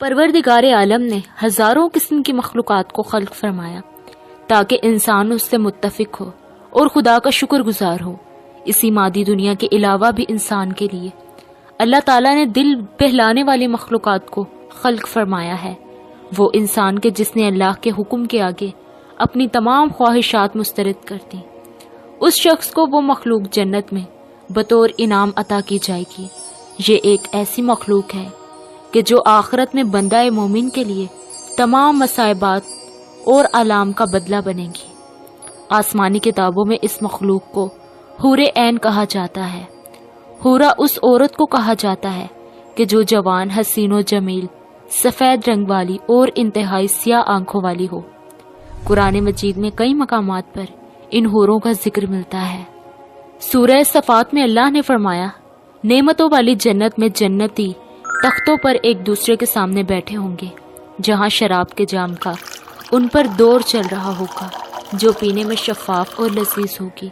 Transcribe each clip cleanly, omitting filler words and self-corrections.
پروردگار عالم نے ہزاروں قسم کی مخلوقات کو خلق فرمایا تاکہ انسان اس سے متفق ہو اور خدا کا شکر گزار ہو۔ اسی مادی دنیا کے علاوہ بھی انسان کے لیے اللہ تعالیٰ نے دل بہلانے والی مخلوقات کو خلق فرمایا ہے۔ وہ انسان کے جس نے اللہ کے حکم کے آگے اپنی تمام خواہشات مسترد کر دیں، اس شخص کو وہ مخلوق جنت میں بطور انعام عطا کی جائے گی۔ یہ ایک ایسی مخلوق ہے کہ جو آخرت میں بندہ مومن کے لیے تمام مصائبات اور آلام کا بدلہ بنے گی۔ آسمانی کتابوں میں اس مخلوق کو حور عین کہا جاتا ہے۔ حورا اس عورت کو کہا جاتا ہے کہ جو جوان، حسین و جمیل، سفید رنگ والی اور انتہائی سیاہ آنکھوں والی ہو۔ قرآن مجید میں کئی مقامات پر ان حوروں کا ذکر ملتا ہے۔ سورہ صفات میں اللہ نے فرمایا، نعمتوں والی جنت میں جنتی تختوں پر ایک دوسرے کے سامنے بیٹھے ہوں گے، جہاں شراب کے جام کا ان پر دور چل رہا ہوگا، جو پینے میں شفاف اور لذیذ ہوگی،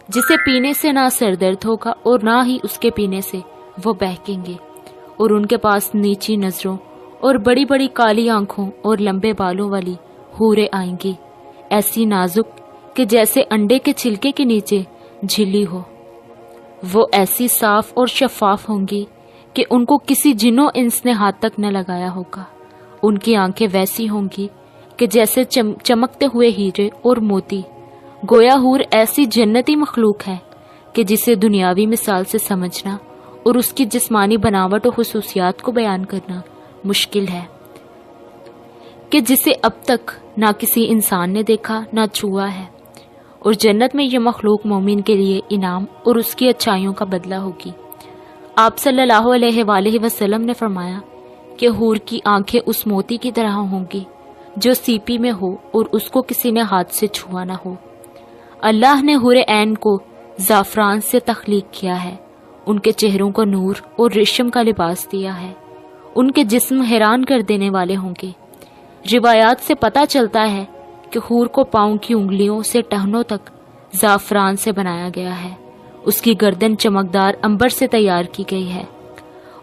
جسے پینے سے نہ سر درد ہوگا اور نہ ہی اس کے پینے سے وہ بہکیں گے، اور ان کے پاس نیچی نظروں اور بڑی بڑی کالی آنکھوں اور لمبے بالوں والی حوریں آئیں گی، ایسی نازک کہ جیسے انڈے کے چھلکے کے نیچے جھلی ہو۔ وہ ایسی صاف اور شفاف ہوں گی کہ ان کو کسی جن و انس نے ہاتھ تک نہ لگایا ہوگا۔ ان کی آنکھیں ویسی ہوں گی کہ جیسے چمکتے ہوئے ہیرے اور موتی۔ گویا حور ایسی جنتی مخلوق ہے کہ جسے دنیاوی مثال سے سمجھنا اور اس کی جسمانی بناوٹ و خصوصیات کو بیان کرنا مشکل ہے، کہ جسے اب تک نہ کسی انسان نے دیکھا نہ چھوا ہے۔ اور جنت میں یہ مخلوق مومن کے لیے انعام اور اس کی اچھائیوں کا بدلہ ہوگی۔ آپ صلی اللہ علیہ وآلہ وسلم نے فرمایا کہ حور کی آنکھیں اس موتی کی طرح ہوں گی جو سیپی میں ہو اور اس کو کسی نے ہاتھ سے چھوا نہ ہو۔ اللہ نے حور عین کو زعفران سے تخلیق کیا ہے، ان کے چہروں کو نور اور ریشم کا لباس دیا ہے، ان کے جسم حیران کر دینے والے ہوں گے۔ روایات سے پتہ چلتا ہے کہ حور کو پاؤں کی انگلیوں سے ٹہنوں تک زعفران سے بنایا گیا ہے، اس کی گردن چمکدار عنبر سے تیار کی گئی ہے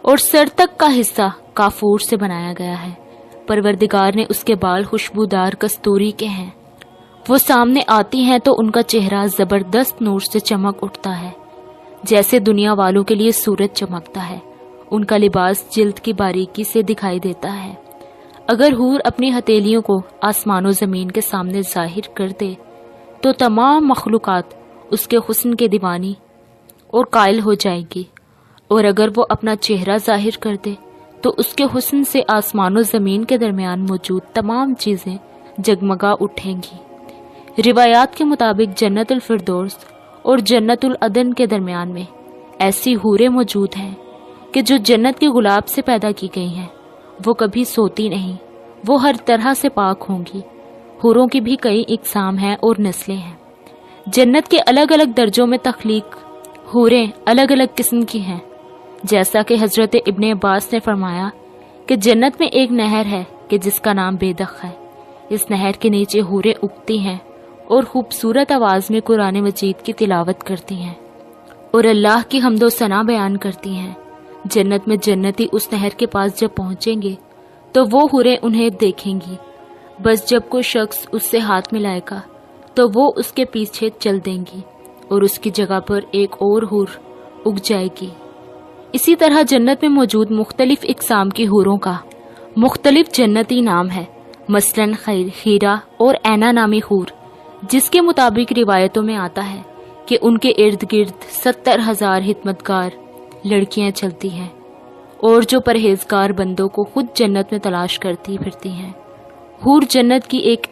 اور سر تک کا حصہ کافور سے بنایا گیا ہے۔ پروردگار نے اس کے بال خوشبودار کستوری کے ہیں۔ وہ سامنے آتی ہیں تو ان کا چہرہ زبردست نور سے چمک اٹھتا ہے، جیسے دنیا والوں کے لیے سورج چمکتا ہے۔ ان کا لباس جلد کی باریکی سے دکھائی دیتا ہے۔ اگر حور اپنی ہتھیلیوں کو آسمان و زمین کے سامنے ظاہر کر دے تو تمام مخلوقات اس کے حسن کے دیوانی اور قائل ہو جائے گی، اور اگر وہ اپنا چہرہ ظاہر کر دے تو اس کے حسن سے آسمان و زمین کے درمیان موجود تمام چیزیں جگمگا اٹھیں گی۔ روایات کے مطابق جنت الفردوس اور جنت العدن کے درمیان میں ایسی حوریں موجود ہیں کہ جو جنت کے گلاب سے پیدا کی گئی ہیں۔ وہ کبھی سوتی نہیں، وہ ہر طرح سے پاک ہوں گی۔ حوروں کی بھی کئی اقسام ہیں اور نسلیں ہیں۔ جنت کے الگ الگ درجوں میں تخلیق حوریں الگ الگ قسم کی ہیں، جیسا کہ حضرت ابن عباس نے فرمایا کہ جنت میں ایک نہر ہے کہ جس کا نام بیدخ ہے۔ اس نہر کے نیچے حوریں اگتی ہیں اور خوبصورت آواز میں قرآن مجید کی تلاوت کرتی ہیں اور اللہ کی حمد و ثنا بیان کرتی ہیں۔ جنت میں جنتی اس نہر کے پاس جب پہنچیں گے تو وہ حوریں انہیں دیکھیں گی، بس جب کوئی شخص اس سے ہاتھ ملائے گا تو وہ اس کے پیچھے چل دیں گی اور اس کی جگہ پر ایک اور حور اگ جائے گی۔ اسی طرح جنت میں موجود مختلف اقسام کی حوروں کا مختلف جنتی نام ہے، مثلاً خیرہ اور اینا نامی حور، جس کے مطابق روایتوں میں آتا ہے کہ ان کے ارد گرد 70,000 خدمتگار لڑکیاں چلتی ہیں اور جو پرہیزگار بندوں کو خود جنت میں تلاش کرتی پھرتی ہیں۔ حور جنت کی ایک